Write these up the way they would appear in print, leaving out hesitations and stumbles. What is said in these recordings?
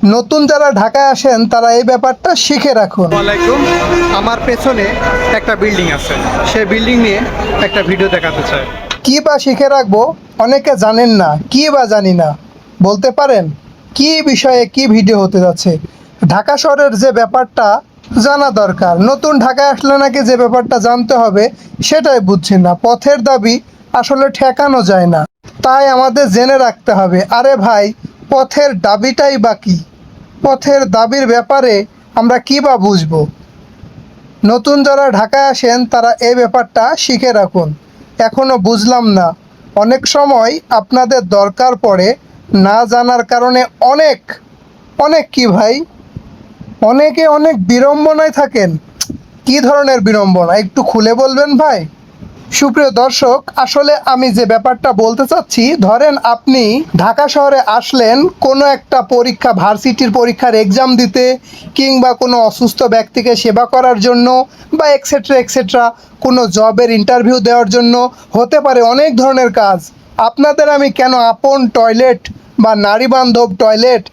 নতুন যারা ঢাকায় আসেন তারা এই ব্যাপারটা শিখে রাখুন। ওয়ালাইকুম। আমার পেছনে একটা বিল্ডিং আছে, সেই বিল্ডিং নিয়ে একটা ভিডিও দেখাতে চাই। কি বা শিখে রাখবো, অনেকে জানেন না, কি বা জানি না, বলতে পারেন কি বিষয়ে কি ভিডিও হতে যাচ্ছে? ঢাকা শহরের যে ব্যাপারটা জানা দরকার, নতুন ঢাকায় আসলে নাকি যে ব্যাপারটা জানতে হবে সেটাই বুঝছি না। পথের দাবি আসলে ঠেকানো যায় না, তাই আমাদের জেনে রাখতে হবে। আরে ভাই, পথের দাবিটাই বা কি? পথের দাবির ব্যাপারে আমরা কী বা বুঝবো? নতুন যারা ঢাকায় আসেন তারা এই ব্যাপারটা শিখে রাখুন। এখনও বুঝলাম না, অনেক সময় আপনাদের দরকার পড়ে, না জানার কারণে অনেক অনেক কি ভাই, অনেকে অনেক বিড়ম্বনায় থাকেন। কি ধরনের বিড়ম্বনা একটু খুলে বলবেন ভাই? সুপ্রিয় দর্শক, আসলে আমি যে ব্যাপারটা বলতে চাচ্ছি, ধরেন আপনি ঢাকা শহরে আসলেন কোনো একটা পরীক্ষা, ভার্সিটির পরীক্ষার এক্সাম দিতে, কিংবা কোনো অসুস্থ ব্যক্তিকে সেবা করার জন্য, বা এক্সেট্রা এক্সেট্রা কোনো জবের ইন্টারভিউ দেওয়ার জন্য, হতে পারে অনেক ধরনের কাজ। আপনাদের আমি কেন আপন টয়লেট বা নারীবান্ধব টয়লেট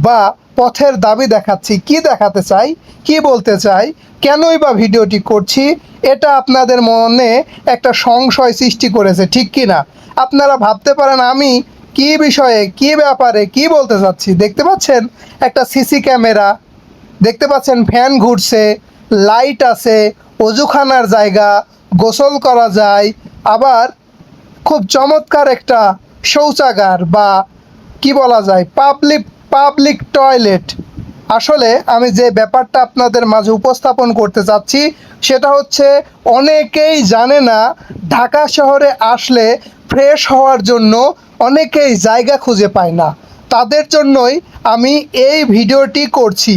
বা পথের দাবি দেখাচ্ছি, কি দেখাতে চাই, কি বলতে চাই, কেনই বা ভিডিওটি করছি, এটা আপনাদের মনে একটা সংশয় সৃষ্টি করেছে, ঠিক কি না? আপনারা ভাবতে পারেন আমি কি বিষয়ে, কি ব্যাপারে কি বলতে চাচ্ছি। দেখতে পাচ্ছেন একটা সিসি ক্যামেরা, দেখতে পাচ্ছেন ফ্যান ঘুরছে, লাইট আছে, অজুখানার জায়গা, গোসল করা যায়, আবার খুব চমৎকার একটা শৌচাগার, বা কি বলা যায়, পাবলিক টয়লেট। আসলে আমি যে ব্যাপারটা আপনাদের মাঝে উপস্থাপন করতে চাচ্ছি সেটা হচ্ছে, অনেকেই জানে না ঢাকা শহরে আসলে ফ্রেশ হওয়ার জন্য অনেকেই জায়গা খুঁজে পায় না। তাদের জন্যই আমি এই ভিডিওটি করছি।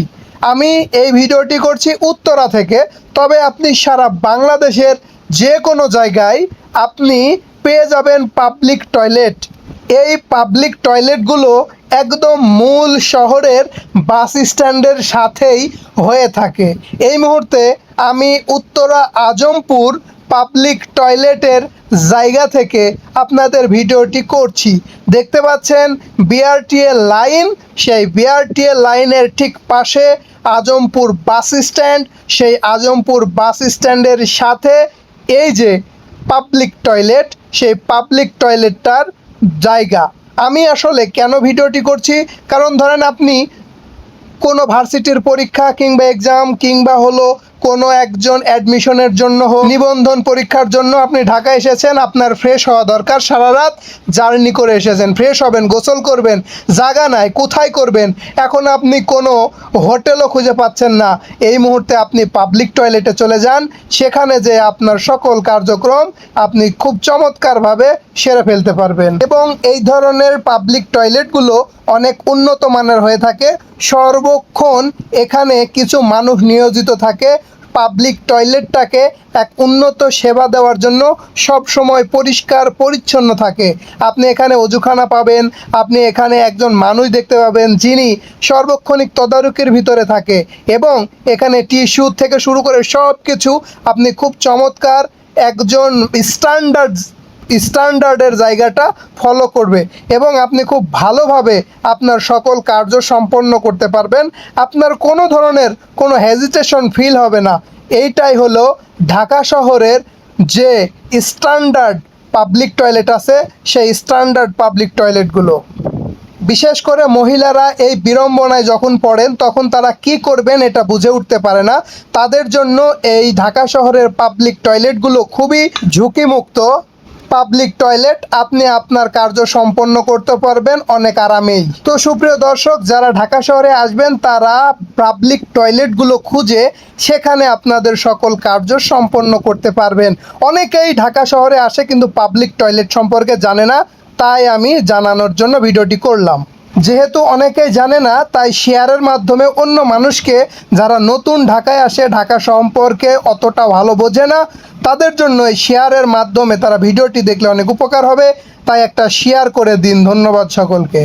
আমি এই ভিডিওটি করছি উত্তরা থেকে, তবে আপনি সারা বাংলাদেশের যে কোনো জায়গায় আপনি পেয়ে যাবেন পাবলিক টয়লেট। এই পাবলিক টয়লেটগুলো একদম মূল শহরের বাস স্ট্যান্ডের সাথেই হয়ে থাকে। এই মুহূর্তে আমি উত্তরা আজমপুর পাবলিক টয়লেটের জায়গা থেকে আপনাদের ভিডিওটি করছি। দেখতে পাচ্ছেন বিআরটিএ লাইন, সেই বিআরটিএ লাইনের ঠিক পাশে আজমপুর বাস স্ট্যান্ড, সেই আজমপুর বাস স্ট্যান্ডের সাথে এই যে পাবলিক টয়লেট, সেই পাবলিক টয়লেটটার জায়গা। আমি আসলে কেন ভিডিওটি করছি, কারণ ধরেন আপনি কোনো ভার্সিটির পরীক্ষা কিংবা এক্সাম, কিংবা হলো কোনো একজন অ্যাডমিশনের জন্য হোক, নিবন্ধন পরীক্ষার জন্য আপনি ঢাকা এসেছেন, আপনার ফ্রেশ হওয়া দরকার, সারা রাত জার্নি করে এসেছেন, ফ্রেশ হবেন, গোসল করবেন, জায়গা নাই, কোথায় করবেন? এখন আপনি কোনো হোটেলও খুঁজে পাচ্ছেন না। এই মুহূর্তে আপনি পাবলিক টয়লেটে চলে যান, সেখানে যে আপনার সকল কার্যক্রম আপনি খুব চমৎকারভাবে সেরে ফেলতে পারবেন। এবং এই ধরনের পাবলিক টয়লেটগুলো অনেক উন্নত মানের হয়ে থাকে। সর্বক্ষণ এখানে কিছু মানুষ নিয়োজিত থাকে পাবলিক টয়লেটটাকে এক উন্নত সেবা দেওয়ার জন্য, সব সময় পরিষ্কার পরিচ্ছন্ন থাকে। আপনি এখানে অজুখানা পাবেন, আপনি এখানে একজন মানুষ দেখতে পাবেন যিনি সর্বক্ষণিক তদারকির ভিতরে থাকে, এবং এখানে টিস্যু থেকে শুরু করে সব কিছু আপনি খুব চমৎকার একজন স্ট্যান্ডার্ডের জায়গাটা ফলো করবে, এবং আপনি খুব ভালোভাবে আপনার সকল কার্য সম্পন্ন করতে পারবেন। আপনার কোনো ধরনের কোনো হেজিটেশন ফিল হবে না। এইটাই হলো ঢাকা শহরের যে স্ট্যান্ডার্ড পাবলিক টয়লেট আছে, সেই স্ট্যান্ডার্ড পাবলিক টয়লেটগুলো। বিশেষ করে মহিলারা এই বিড়ম্বনায় যখন পড়েন তখন তারা কি করবেন এটা বুঝে উঠতে পারে না। তাদের জন্য এই ঢাকা শহরের পাবলিক টয়লেটগুলো খুবই ঝুঁকিমুক্ত পাবলিক টয়লেট। আপনি আপনার কার্য সম্পন্ন করতে পারবেন অনেক আরামেই। তো সুপ্রিয় দর্শক, যারা ঢাকা শহরে আসবেন তারা পাবলিক টয়লেটগুলো খুঁজে সেখানে আপনাদের সকল কার্য সম্পন্ন করতে পারবেন। অনেকেই ঢাকা শহরে আসে কিন্তু পাবলিক টয়লেট সম্পর্কে জানে না, তাই আমি জানানোর জন্য ভিডিওটি করলাম। যেহেতু অনেকেই জানে না, তাই শেয়ারের মাধ্যমে অন্য মানুষকে, যারা নতুন ঢাকায় আসে, ঢাকা সম্পর্কে অতটা ভালো বোঝে না, তাদের জন্য এই শেয়ারের মাধ্যমে তারা ভিডিওটি দেখলে অনেক উপকার হবে। তাই একটা শেয়ার করে দিন। ধন্যবাদ সকলকে।